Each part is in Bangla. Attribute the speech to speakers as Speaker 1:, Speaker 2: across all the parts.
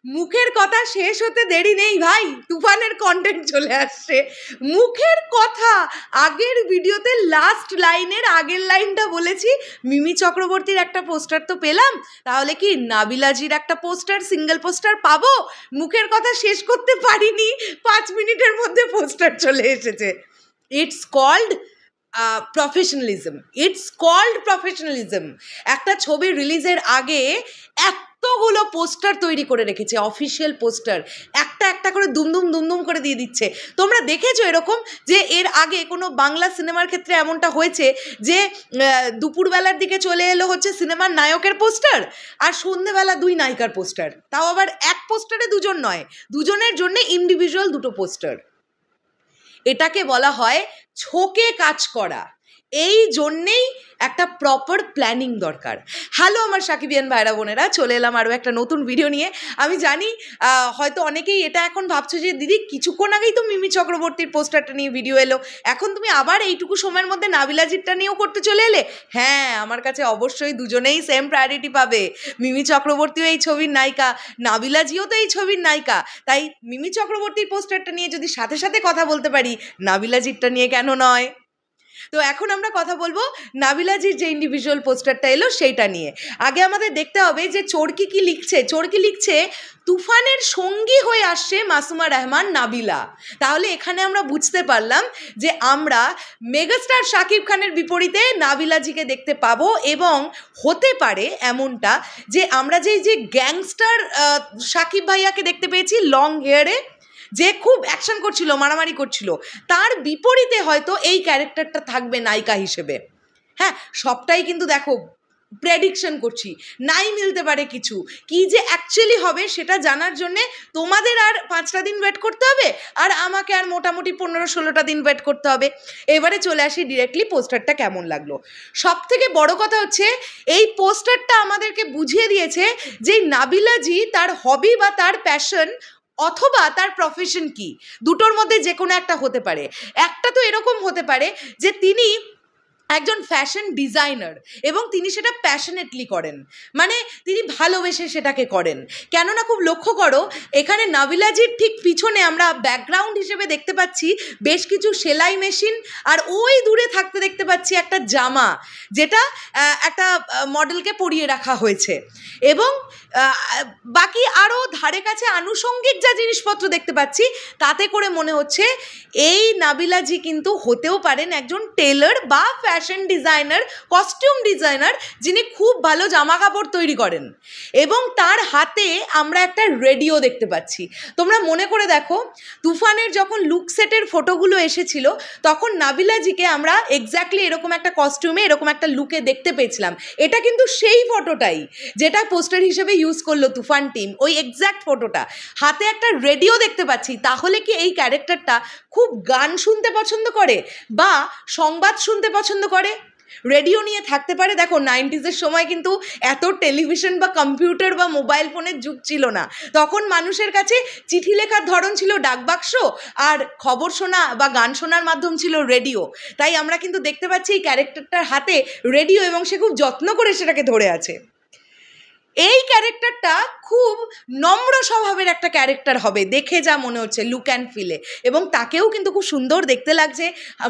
Speaker 1: মুখের কথা শেষ হতে দেরি নেই ভাই, তুফানের কন্টেন্ট চলে আসছে। মুখের কথা, আগের ভিডিওতে লাস্ট লাইনের আগের লাইনটা বলেছি, মিমি চক্রবর্তীর একটা পোস্টার তো পেলাম, তাহলে কি নাবিলাজির একটা পোস্টার, সিঙ্গেল পোস্টার পাবো? মুখের কথা শেষ করতে পারিনি, 5 মিনিটের মধ্যে পোস্টার চলে এসেছে। It's called professionalism. একটা ছবি রিলিজের আগে এতগুলো পোস্টার তৈরি করে রেখেছে, অফিসিয়াল পোস্টার, একটা করে দুমদুম করে দিয়ে দিচ্ছে। তোমরা দেখেছো এরকম যে এর আগে কোনো বাংলা সিনেমার ক্ষেত্রে এমনটা হয়েছে যে দুপুরবেলার দিকে চলে এলো হচ্ছে সিনেমার নায়কের পোস্টার, আর সন্ধ্যেবেলা 2 নায়িকার পোস্টার, তাও আবার এক পোস্টারে 2 জন নয়, 2 জনের জন্য ইন্ডিভিজুয়াল 2টো পোস্টার। এটাকে বলা হয় ছোকে কাজ করা। এই জন্যেই একটা প্রপার প্ল্যানিং দরকার। হ্যালো আমার সাকিবিয়ান ভাইরা বোনেরা, চলে এলাম আরও একটা নতুন ভিডিও নিয়ে। আমি জানি হয়তো অনেকেই এটা এখন ভাবছো যে দিদি কিছুক্ষণ আগেই তো মিমি চক্রবর্তীর পোস্টারটা নিয়ে ভিডিও এলো, এখন তুমি আবার এইটুকু সময়ের মধ্যে নাবিলাজিরটা নিয়েও করতে চলে এলে। হ্যাঁ, আমার কাছে অবশ্যই দুজনেই সেম প্রায়োরিটি পাবে। মিমি চক্রবর্তীও এই ছবির নায়িকা, নাবিলাজিও তো এই ছবির নায়িকা, তাই মিমি চক্রবর্তীর পোস্টারটা নিয়ে যদি সাথে সাথে কথা বলতে পারি, নাবিলাজিরটা নিয়ে কেন নয়? তো এখন আমরা কথা বলবো নাবিলাজির যে ইন্ডিভিজুয়াল পোস্টারটা এলো সেইটা নিয়ে। আগে আমাদের দেখতে হবে যে চরকি কি লিখছে। চরকি লিখছে তুফানের সঙ্গী হয়ে আসছে মাসুমা রহমান নাবিলা। তাহলে এখানে আমরা বুঝতে পারলাম যে আমরা মেগাস্টার শাকিব খানের বিপরীতে নাবিলাজিকে দেখতে পাবো, এবং হতে পারে এমনটা যে আমরা যে গ্যাংস্টার শাকিব ভাইয়াকে দেখতে পেয়েছি লং হেয়ারে, যে খুব অ্যাকশন করছিল, মারামারি করছিল, তার বিপরীতে হয়তো এই ক্যারেক্টারটা থাকবে নায়িকা হিসেবে। হ্যাঁ, সবটাই কিন্তু দেখো প্রেডিকশন করছি, নাই মিলতে পারে কিছু, কি যে অ্যাকচুয়ালি হবে সেটা জানার জন্যে তোমাদের আর 5টা দিন ওয়েট করতে হবে, আর আমাকে আর মোটামুটি 15-16টা দিন ওয়েট করতে হবে। এবারে চলে আসি ডিরেক্টলি পোস্টারটা কেমন লাগলো। সব থেকে বড় কথা হচ্ছে এই পোস্টারটা আমাদেরকে বুঝিয়ে দিয়েছে যে নাবিলাজি তার হবি বা তার প্যাশন অথবা তার প্রফেশন কি, দুটোর মধ্যে যে কোনো একটা হতে পারে। একটা তো এরকম হতে পারে যে তিনি একজন ফ্যাশন ডিজাইনার এবং তিনি সেটা প্যাশনেটলি করেন, মানে তিনি ভালোবেসে সেটাকে করেন। কেননা খুব লক্ষ্য করো, এখানে নাবিলাজির ঠিক পিছনে আমরা ব্যাকগ্রাউন্ড হিসেবে দেখতে পাচ্ছি বেশ কিছু সেলাই মেশিন, আর ওই দূরে থাকতে দেখতে পাচ্ছি একটা জামা, যেটা একটা মডেলকে পরিয়ে রাখা হয়েছে, এবং বাকি আরও ধারে কাছে আনুষঙ্গিক যা জিনিসপত্র দেখতে পাচ্ছি, তাতে করে মনে হচ্ছে এই নাবিলাজি কিন্তু হতেও পারেন একজন টেলার বা ফ্যাশন ডিজাইনার, কস্টিউম ডিজাইনার, যিনি খুব ভালো জামা কাপড় তৈরি করেন। এবং তার হাতে আমরা একটা রেডিও দেখতে পাচ্ছি। তোমরা মনে করে দেখো, তুফানের যখন লুক সেটের ফটোগুলো এসেছিল তখন নাবিলাজিকে আমরা এক্স্যাক্টলি এরকম একটা কস্টিউমে, এরকম একটা লুকে দেখতে পেয়েছিলাম। এটা কিন্তু সেই ফটোটাই যেটা পোস্টার হিসেবে ইউজ করলো তুফান টিম, ওই এক্স্যাক্ট ফটোটা। হাতে একটা রেডিও দেখতে পাচ্ছি, তাহলে কি এই ক্যারেক্টারটা খুব গান শুনতে পছন্দ করে বা সংবাদ শুনতে পছন্দ করে? রেডিও নিয়ে থাকতে পারে। দেখো 90s সময় কিন্তু এত টেলিভিশন বা কম্পিউটার বা মোবাইল ফোনের যুগ ছিল না, তখন মানুষের কাছে চিঠি লেখার ধরন ছিল ডাকবাক্স, আর খবর শোনা বা গান শোনার মাধ্যম ছিল রেডিও। তাই আমরা কিন্তু দেখতে পাচ্ছি এই ক্যারেক্টারটার হাতে রেডিও, এবং সে খুব যত্ন করে সেটাকে ধরে আছে। এই ক্যারেক্টারটা খুব নম্র স্বভাবের একটা ক্যারেক্টার হবে দেখে যা মনে হচ্ছে, লুক অ্যান্ড ফিলে, এবং তাকেও কিন্তু খুব সুন্দর দেখতে লাগছে।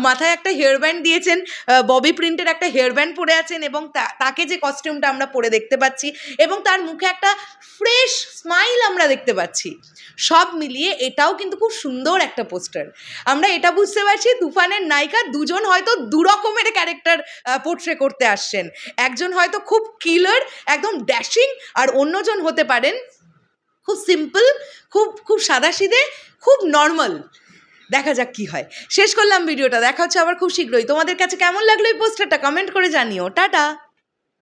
Speaker 1: মাথায় একটা হেয়ার ব্যান্ড দিয়েছেন, ববি প্রিন্টের একটা হেয়ার ব্যান্ড পরে আছেন, এবং তাকে যে কস্টিউমটা আমরা পরে দেখতে পাচ্ছি, এবং তার মুখে একটা ফ্রেশ স্মাইল আমরা দেখতে পাচ্ছি, সব মিলিয়ে এটাও কিন্তু খুব সুন্দর একটা পোস্টার। আমরা এটা বুঝতে পারছি তুফানের নায়িকা দুজন হয়তো দুরকমের ক্যারেক্টার পোর্ট্রে করতে আসছেন। একজন হয়তো খুব কিলার, একদম ড্যাশিং, আর অন্যজন হতে পারেন খুব সিম্পল, খুব সাদাসিধে, খুব নর্মাল। দেখা যাক কি হয়। শেষ করলাম ভিডিওটা, দেখা হচ্ছে আবার খুব শীঘ্রই। তোমাদের কাছে কেমন লাগলো এই পোস্টারটা কমেন্ট করে জানিও। টাটা।